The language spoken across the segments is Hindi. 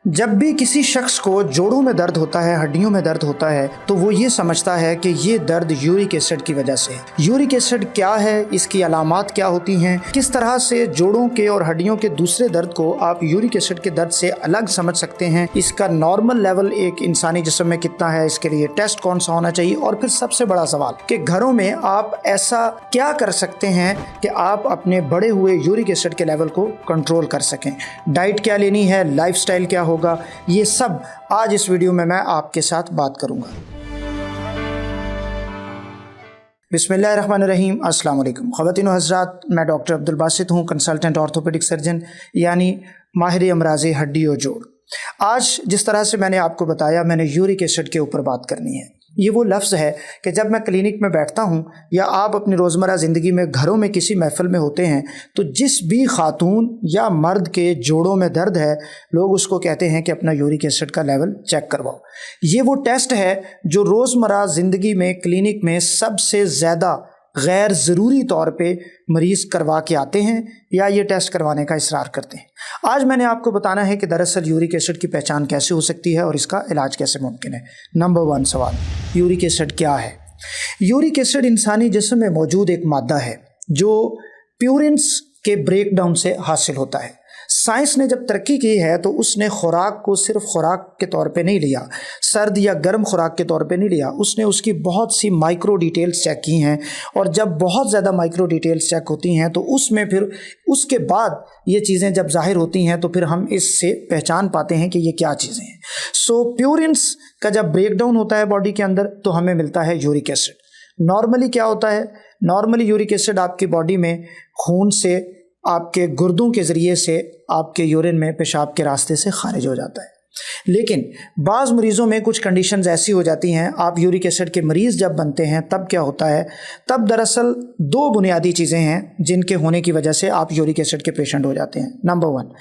जब भी किसी शख्स को जोड़ों में दर्द होता है, हड्डियों में दर्द होता है, तो वो ये समझता है कि ये दर्द यूरिक एसिड की वजह से है। यूरिक एसिड क्या है, इसकी अलामात क्या होती हैं, किस तरह से जोड़ों के और हड्डियों के दूसरे दर्द को आप यूरिक एसिड के दर्द से अलग समझ सकते हैं, इसका नॉर्मल लेवल एक इंसानी जिस्म में कितना है, इसके लिए टेस्ट कौन सा होना चाहिए, और फिर सबसे बड़ा सवाल कि घरों में आप ऐसा क्या कर सकते हैं कि आप अपने बढ़े हुए यूरिक एसिड के लेवल को कंट्रोल कर सकें। डाइट क्या लेनी है, लाइफस्टाइल क्या होगा, ये सब आज इस वीडियो में मैं आपके साथ बात करूंगा। बिस्मिल्लाहिर्रहमानिर्रहीम, अस्सलाम वालेकुम ख़वातीन व हज़रात, मैं डॉक्टर अब्दुल बासित हूँ, कंसल्टेंट ऑर्थोपेडिक सर्जन यानी माहिर अमराज़ हड्डी और जोड़। आज जिस तरह से मैंने आपको बताया, मैंने यूरिक एसिड के ऊपर बात करनी है। ये वो लफ्ज़ है कि जब मैं क्लिनिक में बैठता हूँ या आप अपनी रोज़मर्रा ज़िंदगी में घरों में किसी महफ़िल में होते हैं, तो जिस भी ख़ातून या मर्द के जोड़ों में दर्द है, लोग उसको कहते हैं कि अपना यूरिक एसिड का लेवल चेक करवाओ। ये वो टेस्ट है जो रोज़मर्रा ज़िंदगी में क्लिनिक में सबसे ज़्यादा गैर ज़रूरी तौर पे मरीज़ करवा के आते हैं या ये टेस्ट करवाने का इसरार करते हैं। आज मैंने आपको बताना है कि दरअसल यूरिक एसिड की पहचान कैसे हो सकती है और इसका इलाज कैसे मुमकिन है। नंबर 1 सवाल, यूरिक एसिड क्या है? यूरिक एसिड इंसानी जिस्म में मौजूद एक मादा है जो प्यूरिन्स के ब्रेकडाउन से हासिल होता है। साइंस ने जब तरक्की की है तो उसने खुराक को सिर्फ खुराक के तौर पे नहीं लिया, सर्द या गर्म खुराक के तौर पे नहीं लिया, उसने उसकी बहुत सी माइक्रो डिटेल्स चेक की हैं। और जब बहुत ज़्यादा माइक्रो डिटेल्स चेक होती हैं तो उसमें फिर उसके बाद ये चीज़ें जब जाहिर होती हैं तो फिर हम इससे पहचान पाते हैं कि ये क्या चीज़ें हैं। सो प्यूरिन्स का जब ब्रेकडाउन होता है बॉडी के अंदर तो हमें मिलता है यूरिक एसिड। नॉर्मली क्या होता है, नॉर्मली यूरिक एसिड आपकी बॉडी में खून से, आपके गुर्दों के ज़रिए से, आपके यूरिन में, पेशाब के रास्ते से खारिज हो जाता है। लेकिन बाज़ मरीज़ों में कुछ कंडीशंस ऐसी हो जाती हैं, आप यूरिक एसिड के मरीज़ जब बनते हैं तब क्या होता है, तब दरअसल 2 बुनियादी चीज़ें हैं जिनके होने की वजह से आप यूरिक एसिड के पेशेंट हो जाते हैं। नंबर 1,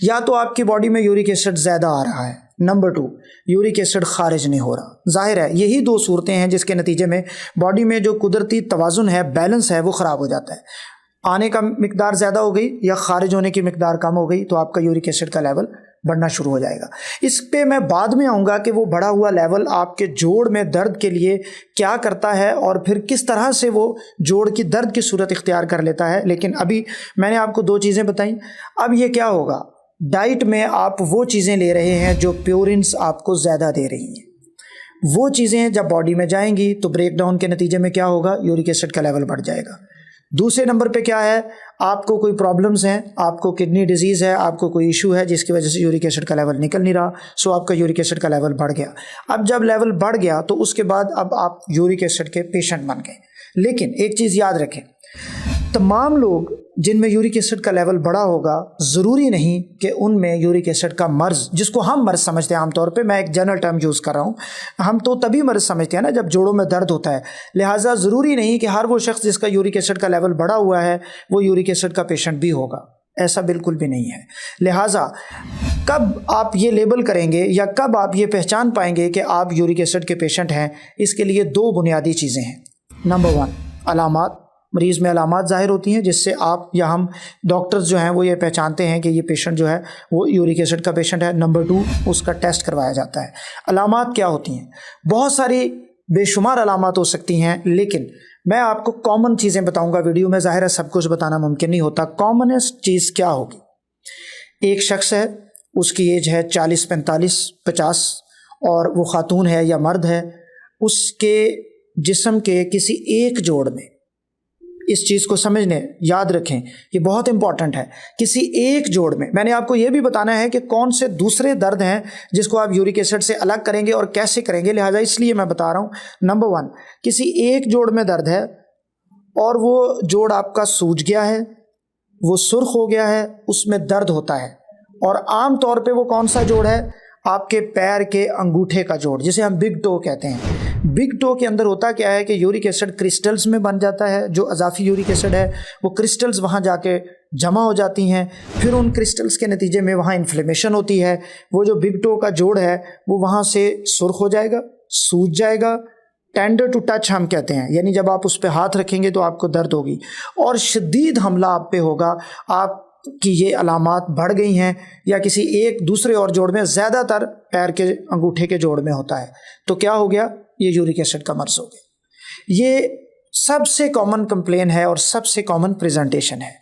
या तो आपकी बॉडी में यूरिक एसिड ज़्यादा आ रहा है। नंबर 2, यूरिक एसिड खारिज नहीं हो रहा। जाहिर है यही 2 सूरतें हैं जिसके नतीजे में बॉडी में जो कुदरती तवाज़ुन है, बैलेंस है, वो ख़राब हो जाता है। आने का मिकदार ज़्यादा हो गई या खारिज होने की मिकदार कम हो गई तो आपका यूरिक एसिड का लेवल बढ़ना शुरू हो जाएगा। इस पे मैं बाद में आऊँगा कि वो बढ़ा हुआ लेवल आपके जोड़ में दर्द के लिए क्या करता है और फिर किस तरह से वो जोड़ की दर्द की सूरत इख्तियार कर लेता है। लेकिन अभी मैंने आपको 2 चीज़ें बताई। अब ये क्या होगा, डाइट में आप वो चीज़ें ले रहे हैं जो प्यूरिन्स आपको ज़्यादा दे रही हैं। वो चीज़ें जब बॉडी में जाएंगी तो ब्रेकडाउन के नतीजे में क्या होगा, यूरिक एसिड का लेवल बढ़ जाएगा। दूसरे नंबर पे क्या है, आपको कोई प्रॉब्लम्स हैं, आपको किडनी डिजीज़ है, आपको कोई इशू है जिसकी वजह से यूरिक एसिड का लेवल निकल नहीं रहा, सो आपका यूरिक एसिड का लेवल बढ़ गया। अब जब लेवल बढ़ गया तो उसके बाद अब आप यूरिक एसिड के पेशेंट बन गए। लेकिन एक चीज़ याद रखें, तमाम लोग जिनमें यूरिक एसिड का लेवल बढ़ा होगा, ज़रूरी नहीं कि उनमें यूरिक एसिड का मर्ज़, जिसको हम मर्ज़ समझते हैं आमतौर पे, मैं एक जनरल टर्म यूज़ कर रहा हूँ, हम तो तभी मर्ज़ समझते हैं ना जब जोड़ों में दर्द होता है। लिहाजा ज़रूरी नहीं कि हर वो शख्स जिसका यूरिक एसिड का लेवल बढ़ा हुआ है वो यूरिक एसिड का पेशेंट भी होगा, ऐसा बिल्कुल भी नहीं है। लिहाजा कब आप ये लेबल करेंगे या कब आप ये पहचान पाएंगे कि आप यूरिक एसिड के पेशेंट हैं, इसके लिए 2 बुनियादी चीज़ें हैं। नंबर 1, अलामात। मरीज़ में अलामात ज़ाहिर होती हैं जिससे आप या हम डॉक्टर्स जो हैं वो ये पहचानते हैं कि ये पेशेंट जो है वो यूरिक एसिड का पेशेंट है। नंबर 2, उसका टेस्ट करवाया जाता है। अलामात क्या होती हैं? बहुत सारी बेशुमार अलामात हो सकती हैं, लेकिन मैं आपको कॉमन चीज़ें बताऊंगा वीडियो में। ज़ाहिर है सब कुछ बताना मुमकिन नहीं होता। कॉमनेस्ट चीज़ क्या होगी, एक शख्स है, उसकी एज है 40, 45, 50 और वो ख़ातून है या मर्द है, उसके जिस्म के किसी एक जोड़ में, इस चीज़ को समझने, याद रखें, ये बहुत इंपॉर्टेंट है, किसी एक जोड़ में। मैंने आपको ये भी बताना है कि कौन से दूसरे दर्द हैं जिसको आप यूरिक एसिड से अलग करेंगे और कैसे करेंगे, लिहाजा इसलिए मैं बता रहा हूँ। नंबर 1, किसी एक जोड़ में दर्द है और वो जोड़ आपका सूज गया है, वो सुर्ख हो गया है, उसमें दर्द होता है। और आम तौर पे वो कौन सा जोड़ है, आपके पैर के अंगूठे का जोड़, जिसे हम बिग टो कहते हैं। बिग टो के अंदर होता क्या है कि यूरिक एसिड क्रिस्टल्स में बन जाता है। जो अज़ाफ़ी यूरिक एसिड है वो क्रिस्टल्स वहाँ जाके जमा हो जाती हैं, फिर उन क्रिस्टल्स के नतीजे में वहाँ इन्फ्लेमेशन होती है। वो जो बिग टो का जोड़ है वो वहाँ से सुर्ख हो जाएगा, सूज जाएगा, टेंडर टू टच हम कहते हैं, यानी जब आप उस पर हाथ रखेंगे तो आपको दर्द होगी और शदीद हमला आप पे होगा। आप कि ये अलामात बढ़ गई हैं या किसी एक दूसरे और जोड़ में, ज़्यादातर पैर के अंगूठे के जोड़ में होता है, तो क्या हो गया, ये यूरिक एसिड का मर्ज़ हो गया। ये सबसे कॉमन कंप्लेन है और सबसे कॉमन प्रेजेंटेशन है।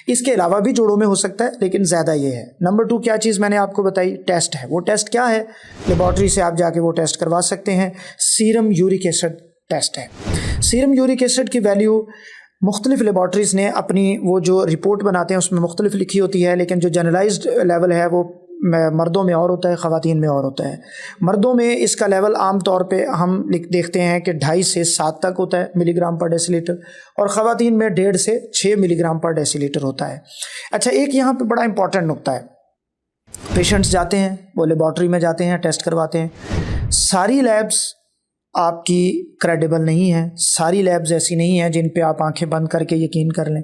इसके अलावा भी जोड़ों में हो सकता है, लेकिन ज़्यादा ये है। नंबर 2 क्या चीज़ मैंने आपको बताई, टेस्ट है। वो टेस्ट क्या है, लेबॉर्ट्री से आप जाके वो टेस्ट करवा सकते हैं। सीरम यूरिक एसिड टेस्ट है। सीरम यूरिक एसिड की वैल्यू मुख्तलिफ लेबॉर्ट्रीज़ ने अपनी वो जो रिपोर्ट बनाते हैं उसमें मुख्तलिफ लिखी होती है, लेकिन जो जनरलाइज्ड लेवल है वो मर्दों में और होता है, ख़वातीन में और होता है। मर्दों में इसका लेवल आम तौर पे हम देखते हैं कि 2.5 से 7 तक होता है मिलीग्राम पर डेसीलीटर, और ख़वातीन में 1.5 से 6 मिलीग्राम पर डेसीलीटर होता है। अच्छा, एक यहाँ पे बड़ा इंपॉर्टेंट नुक्ता है। पेशेंट्स जाते हैं, वो लेबॉर्ट्री में जाते हैं, टेस्ट करवाते हैं। सारी लैब्स आपकी क्रेडिबल नहीं है, सारी लैब्स ऐसी नहीं हैं जिन पे आप आंखें बंद करके यकीन कर लें।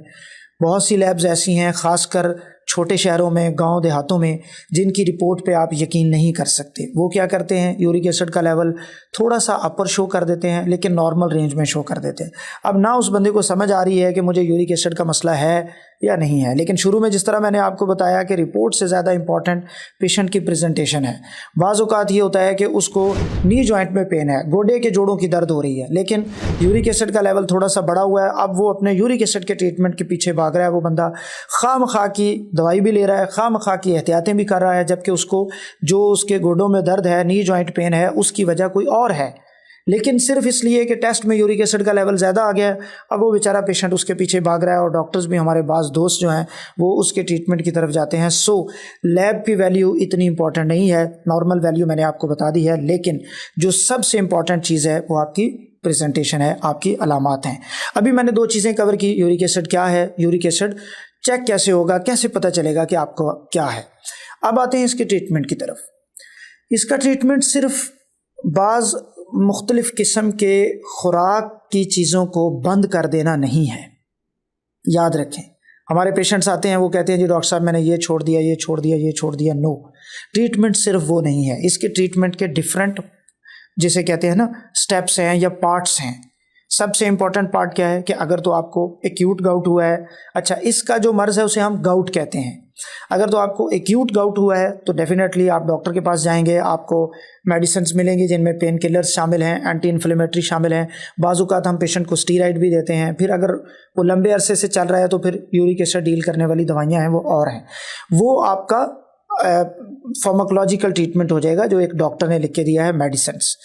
बहुत सी लैब्स ऐसी हैं, ख़ासकर छोटे शहरों में, गांव देहातों में, जिनकी रिपोर्ट पे आप यकीन नहीं कर सकते। वो क्या करते हैं, यूरिक एसिड का लेवल थोड़ा सा अपर शो कर देते हैं, लेकिन नॉर्मल रेंज में शो कर देते हैं। अब ना उस बंदे को समझ आ रही है कि मुझे यूरिक एसिड का मसला है या नहीं है, लेकिन शुरू में जिस तरह मैंने आपको बताया कि रिपोर्ट से ज़्यादा इंपॉर्टेंट पेशेंट की प्रेजेंटेशन है। बाज़ औक़ात ये होता है कि उसको नी जॉइंट में पेन है, गोडे के जोड़ों की दर्द हो रही है, लेकिन यूरिक एसिड का लेवल थोड़ा सा बढ़ा हुआ है। अब वो अपने यूरिक एसिड के ट्रीटमेंट के पीछे भाग रहा है। वो बंदा खामखा की दवाई भी ले रहा है, खामखा की एहतियातें भी कर रहा है, जबकि उसको जो उसके गोडों में दर्द है, नी जॉइंट पेन है, उसकी वजह कोई और है, लेकिन सिर्फ इसलिए कि टेस्ट में यूरिक एसिड का लेवल ज़्यादा आ गया है। अब वो बेचारा पेशेंट उसके पीछे भाग रहा है, और डॉक्टर्स भी, हमारे बाज़ दोस्त जो हैं, वो उसके ट्रीटमेंट की तरफ जाते हैं। सो लैब की वैल्यू इतनी इंपॉर्टेंट नहीं है, नॉर्मल वैल्यू मैंने आपको बता दी है, लेकिन जो सबसे इंपॉर्टेंट चीज़ है वो आपकी प्रेजेंटेशन है, आपकी अलामात हैं। अभी मैंने 2 चीज़ें कवर की, यूरिक एसिड क्या है, यूरिक एसिड चेक कैसे होगा, कैसे पता चलेगा कि आपको क्या है। अब आते हैं इसके ट्रीटमेंट की तरफ। इसका ट्रीटमेंट सिर्फ बाज़ मुख्तलिफ़ किस्म के खुराक की चीज़ों को बंद कर देना नहीं है। याद रखें, हमारे पेशेंट्स आते हैं, वो कहते हैं जी डॉक्टर साहब मैंने ये छोड़ दिया, ये छोड़ दिया, ये छोड़ दिया। नो, ट्रीटमेंट सिर्फ वो नहीं है। इसके ट्रीटमेंट के डिफरेंट, जिसे कहते हैं ना, स्टेप्स हैं या पार्ट्स हैं। सबसे इम्पॉर्टेंट पार्ट क्या है कि अगर तो आपको एक्यूट गाउट हुआ है, अच्छा इसका जो मर्ज़ है उसे हम गाउट कहते हैं। अगर तो आपको एक्यूट गाउट हुआ है तो डेफिनेटली आप डॉक्टर के पास जाएंगे, आपको मेडिसिन्स मिलेंगी जिनमें पेन किलर्स शामिल हैं, एंटी इन्फ्लेमेटरी शामिल हैं। बाज़-औक़ात हम पेशेंट को स्टीराइड भी देते हैं। फिर अगर वो लंबे अरसे से चल रहा है तो फिर यूरिक एसिड डील करने वाली दवाइयाँ हैं वो और हैं। वो आपका फार्माकोलॉजिकल ट्रीटमेंट हो जाएगा जो एक डॉक्टर ने लिख के दिया है, मेडिसिन्स।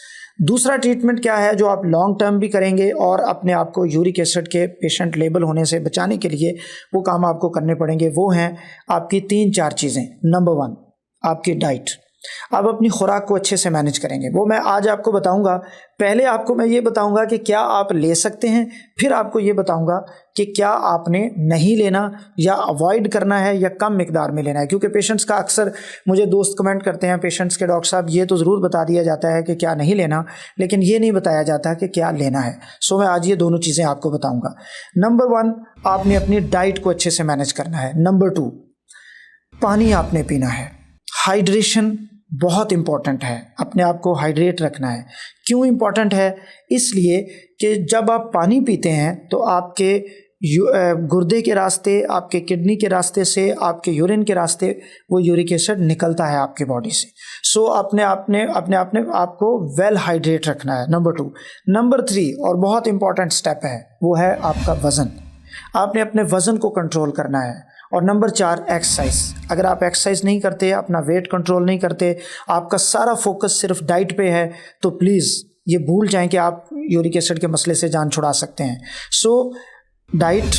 दूसरा ट्रीटमेंट क्या है जो आप लॉन्ग टर्म भी करेंगे और अपने आप को यूरिक एसिड के पेशेंट लेबल होने से बचाने के लिए वो काम आपको करने पड़ेंगे। वो हैं आपकी 3-4 चीज़ें। नंबर 1 आपकी डाइट। आप अपनी खुराक को अच्छे से मैनेज करेंगे, वो मैं आज आपको बताऊंगा। पहले आपको मैं ये बताऊंगा कि क्या आप ले सकते हैं, फिर आपको ये बताऊंगा कि क्या आपने नहीं लेना या अवॉइड करना है या कम मिकदार में लेना है। क्योंकि पेशेंट्स का अक्सर मुझे दोस्त कमेंट करते हैं, पेशेंट्स के डॉक्टर साहब ये तो ज़रूर बता दिया जाता है कि क्या नहीं लेना, लेकिन ये नहीं बताया जाता कि क्या लेना है। सो मैं आज ये दोनों चीज़ें आपको बताऊँगा। नंबर 1 आपने अपनी डाइट को अच्छे से मैनेज करना है। नंबर 2 पानी आपने पीना है। हाइड्रेशन बहुत इम्पॉर्टेंट है, अपने आप को हाइड्रेट रखना है। क्यों इम्पॉर्टेंट है? इसलिए कि जब आप पानी पीते हैं तो आपके गुर्दे के रास्ते, आपके किडनी के रास्ते से, आपके यूरिन के रास्ते वो यूरिक एसिड निकलता है आपकी बॉडी से। सो अपने आपको वेल हाइड्रेट रखना है। नंबर 2। नंबर 3 और बहुत इम्पॉर्टेंट स्टेप है, वो है आपका वज़न। आपने अपने वज़न को कंट्रोल करना है। और नंबर 4 एक्सरसाइज। अगर आप एक्सरसाइज नहीं करते, अपना वेट कंट्रोल नहीं करते, आपका सारा फोकस सिर्फ डाइट पे है, तो प्लीज़ ये भूल जाएं कि आप यूरिक एसिड के मसले से जान छुड़ा सकते हैं। सो डाइट,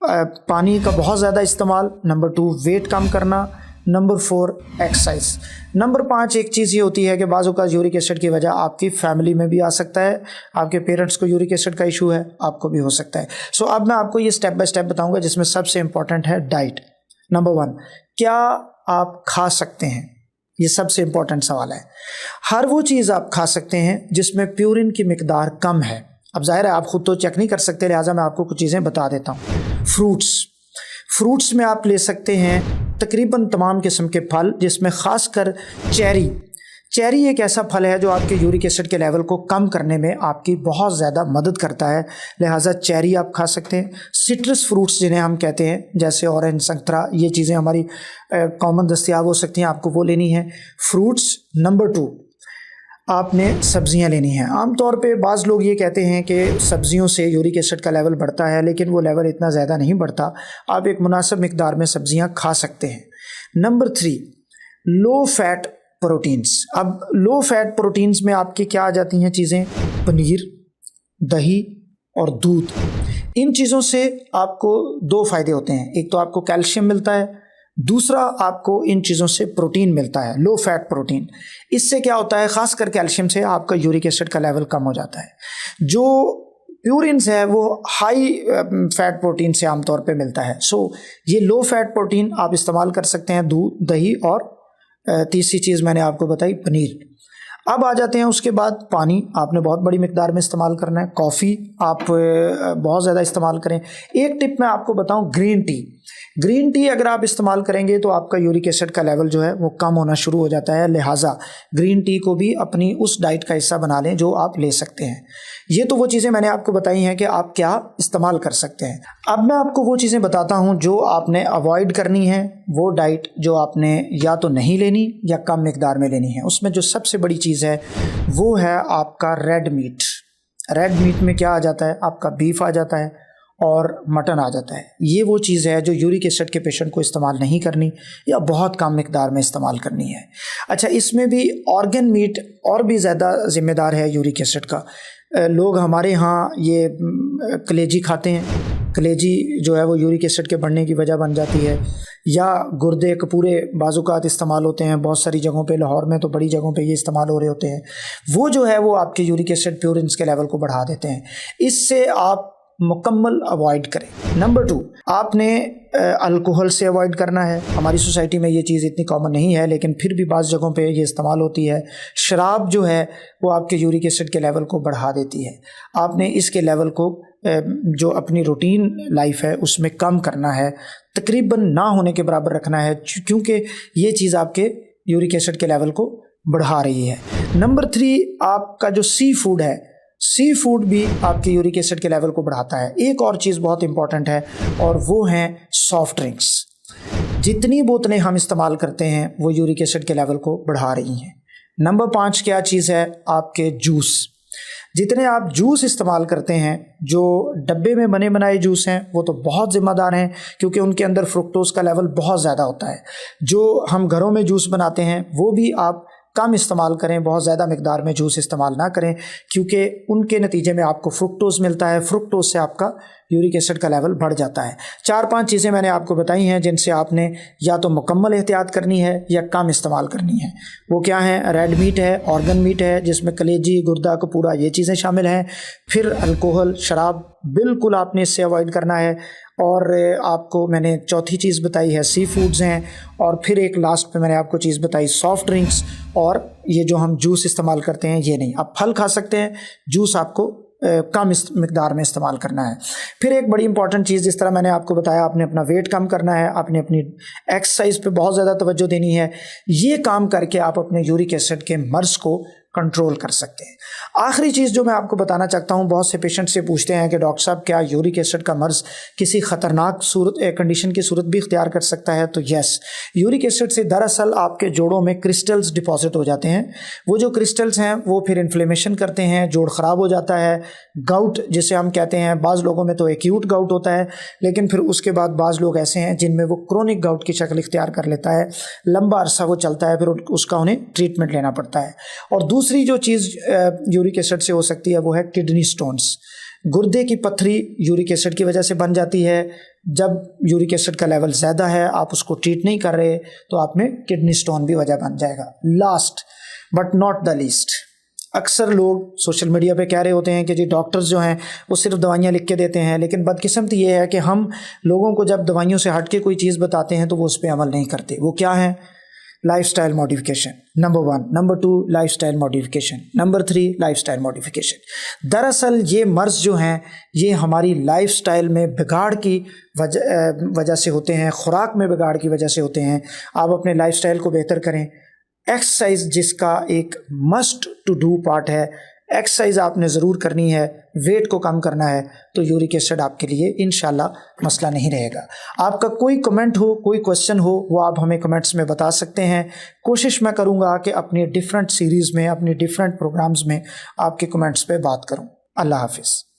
पानी का बहुत ज़्यादा इस्तेमाल। नंबर 2 वेट कम करना। Number 4 exercise. नंबर 5 एक चीज़ ये होती है कि बाज़ औक़ात यूरिक एसिड की वजह आपकी फैमिली में भी आ सकता है। आपके पेरेंट्स को यूरिक एसिड का इशू है, आपको भी हो सकता है। सो अब मैं आपको ये स्टेप बाय स्टेप बताऊंगा जिसमें सबसे इंपॉर्टेंट है डाइट। नंबर 1 क्या आप खा सकते हैं, ये सबसे इंपॉर्टेंट सवाल है। हर वो चीज़ आप खा सकते हैं जिसमें प्यूरिन की मिकदार कम है। अब जाहिर है आप खुद तो चेक नहीं कर सकते, लिहाजा मैं आपको कुछ चीज़ें बता देता हूँ। फ्रूट्स में आप ले सकते हैं तकरीबन तमाम किस्म के फल, जिसमें ख़ासकर चेरी एक ऐसा फल है जो आपके यूरिक एसिड के लेवल को कम करने में आपकी बहुत ज़्यादा मदद करता है, लिहाजा चेरी आप खा सकते हैं। सिट्रस फ्रूट्स जिन्हें हम कहते हैं, जैसे ऑरेंज, संतरा, ये चीज़ें हमारी कॉमन दस्तयाब हो सकती हैं, आपको वो लेनी है। फ्रूट्स। नंबर 2, आपने सब्जियां लेनी हैं। आमतौर पे बाज़ लोग ये कहते हैं कि सब्जियों से यूरिक एसिड का लेवल बढ़ता है, लेकिन वो लेवल इतना ज़्यादा नहीं बढ़ता। आप एक मुनासिब मिकदार में सब्जियां खा सकते हैं। Number 3, low fat proteins. अब लो फैट प्रोटीन्स में आपकी क्या आ जाती हैं चीज़ें? पनीर, दही और दूध। इन चीज़ों से आपको 2 फ़ायदे होते हैं। एक तो आपको कैल्शियम मिलता है, दूसरा आपको इन चीज़ों से प्रोटीन मिलता है, लो फैट प्रोटीन। इससे क्या होता है, ख़ासकर कैल्शियम से आपका यूरिक एसिड का लेवल कम हो जाता है। जो प्यूरिन्स है वो हाई फैट प्रोटीन से आमतौर पे मिलता है। सो ये लो फैट प्रोटीन आप इस्तेमाल कर सकते हैं, दूध, दही और तीसरी चीज़ मैंने आपको बताई पनीर। अब आ जाते हैं उसके बाद पानी आपने बहुत बड़ी मिकदार में इस्तेमाल करना है। कॉफ़ी आप बहुत ज़्यादा इस्तेमाल करें। एक टिप मैं आपको बताऊं, ग्रीन टी। ग्रीन टी अगर आप इस्तेमाल करेंगे तो आपका यूरिक एसिड का लेवल जो है वो कम होना शुरू हो जाता है, लिहाजा ग्रीन टी को भी अपनी उस डाइट का हिस्सा बना लें जो आप ले सकते हैं। ये तो वो चीज़ें मैंने आपको बताई हैं कि आप क्या इस्तेमाल कर सकते हैं। अब मैं आपको वो चीज़ें बताता हूँ जो आपने अवॉइड करनी है, वो डाइट जो आपने या तो नहीं लेनी या कम मिकदार में लेनी है। उसमें जो सबसे बड़ी चीज़ है वो है आपका रेड मीट। रेड मीट में क्या आ जाता है? आपका बीफ आ जाता है और मटन आ जाता है। ये वो चीज़ है जो यूरिक एसिड के पेशेंट को इस्तेमाल नहीं करनी या बहुत कम मिकदार में इस्तेमाल करनी है। अच्छा, इसमें भी ऑर्गन मीट और भी ज़्यादा ज़िम्मेदार है यूरिक एसिड का। लोग हमारे यहाँ ये कलेजी खाते हैं। कलेजी जो है वो यूरिक एसिड के बढ़ने की वजह बन जाती है, या गुर्दे के पूरे बाजुकात इस्तेमाल होते हैं बहुत सारी जगहों पे, लाहौर में तो बड़ी जगहों पे ये इस्तेमाल हो रहे होते हैं। वो जो है वो आपके यूरिक एसिड प्यूरिन्स के लेवल को बढ़ा देते हैं। इससे आप मुकम्मल अवॉइड करें। नंबर 2, आपने अल्कोहल से अवॉइड करना है। हमारी सोसाइटी में ये चीज़ इतनी कॉमन नहीं है, लेकिन फिर भी बाज़ जगहों पे ये इस्तेमाल होती है। शराब जो है वो आपके यूरिक एसिड के लेवल को बढ़ा देती है। आपने इसके लेवल को जो अपनी रूटीन लाइफ है उसमें कम करना है, तकरीबन ना होने के बराबर रखना है, क्योंकि ये चीज़ आपके यूरिक एसिड के लेवल को बढ़ा रही है। नंबर 3, आपका जो सी फूड है, सी फूड भी आपके यूरिक एसिड के लेवल को बढ़ाता है। एक और चीज़ बहुत इंपॉर्टेंट है और वो है सॉफ्ट ड्रिंक्स। जितनी बोतलें हम इस्तेमाल करते हैं वो यूरिक एसिड के लेवल को बढ़ा रही हैं। नंबर 5 क्या चीज़ है? आपके जूस। जितने आप जूस इस्तेमाल करते हैं, जो डब्बे में बने बनाए जूस हैं, वो तो बहुत ज़िम्मेदार हैं क्योंकि उनके अंदर फ्रुक्टोज़ का लेवल बहुत ज़्यादा होता है। जो हम घरों में जूस बनाते हैं वो भी आप कम इस्तेमाल करें, बहुत ज़्यादा मिकदार में जूस इस्तेमाल ना करें, क्योंकि उनके नतीजे में आपको फ्रुक्टोज़ मिलता है। फ्रुक्टोज़ से आपका यूरिक एसिड का लेवल बढ़ जाता है। 4-5 चीज़ें मैंने आपको बताई हैं जिनसे आपने या तो मुकम्मल एहतियात करनी है या कम इस्तेमाल करनी है। वो क्या है? रेड मीट है, ऑर्गन मीट है जिसमें कलेजी, गुर्दा, कपूरा, ये चीज़ें शामिल हैं। फिर अल्कोहल, शराब बिल्कुल आपने इससे अवॉइड करना है। और आपको मैंने चौथी चीज़ बताई है सी फूड्स हैं। और फिर एक लास्ट पे मैंने आपको चीज़ बताई सॉफ्ट ड्रिंक्स, और ये जो हम जूस इस्तेमाल करते हैं ये नहीं। आप फल खा सकते हैं, जूस आपको कम मिकदार में इस्तेमाल करना है। फिर एक बड़ी इंपॉर्टेंट चीज़, जिस तरह मैंने आपको बताया, आपने अपना वेट कम करना है, आपने अपनी एक्सरसाइज पे बहुत ज़्यादा तवज्जो देनी है। ये काम करके आप अपने यूरिक एसिड के मर्ज़ को कंट्रोल कर सकते हैं। आखिरी चीज़ जो मैं आपको बताना चाहता हूँ, बहुत से पेशेंट से पूछते हैं कि डॉक्टर साहब क्या यूरिक एसिड का मर्ज़ किसी ख़तरनाक कंडीशन की सूरत भी इख्तियार कर सकता है? तो यस, यूरिक एसिड से दरअसल आपके जोड़ों में क्रिस्टल्स डिपॉजिट हो जाते हैं। वो जो क्रिस्टल्स हैं वो फिर इन्फ्लेमेशन करते हैं, जोड़ ख़राब हो जाता है। गाउट जिसे हम कहते हैं, बाज़ लोगों में तो एक्यूट गाउट होता है, लेकिन फिर उसके बाद बाज़ लोग ऐसे हैं जिनमें वो क्रोनिक गाउट की शक्ल इख्तियार कर लेता है। लंबा अरसा वो चलता है, फिर उसका उन्हें ट्रीटमेंट लेना पड़ता है। और दूसरी जो चीज़ यूरिक एसिड से हो सकती है वो है किडनी स्टोन्स। गुर्दे की पथरी यूरिक एसिड की वजह से बन जाती है। जब यूरिक एसिड का लेवल ज़्यादा है, आप उसको ट्रीट नहीं कर रहे, तो आप में किडनी स्टोन भी वजह बन जाएगा। Last but not the least, अक्सर लोग सोशल मीडिया पे कह रहे होते हैं कि जी डॉक्टर्स जो हैं वो सिर्फ दवाइयाँ लिख के देते हैं, लेकिन बदकिस्मती ये है कि हम लोगों को जब दवाइयों से हट के कोई चीज़ बताते हैं तो वो उस पर अमल नहीं करते। वो क्या है? Lifestyle modification, number 1। Number 2 lifestyle modification. Number 3 lifestyle modification. दरअसल ये मर्ज़ जो हैं ये हमारी लाइफस्टाइल में बिगाड़ की वजह से होते हैं, खुराक में बिगाड़ की वजह से होते हैं। आप अपने लाइफस्टाइल को बेहतर करें, एक्सरसाइज जिसका एक मस्ट टू डू पार्ट है, एक्सरसाइज आपने ज़रूर करनी है, वेट को कम करना है, तो यूरिक एसिड आपके लिए इंशाल्लाह मसला नहीं रहेगा। आपका कोई कमेंट हो, कोई क्वेश्चन हो, वो आप हमें कमेंट्स में बता सकते हैं। कोशिश मैं करूँगा कि अपनी डिफरेंट सीरीज़ में, अपनी डिफरेंट प्रोग्राम्स में आपके कमेंट्स पे बात करूँ। अल्लाह हाफिज़।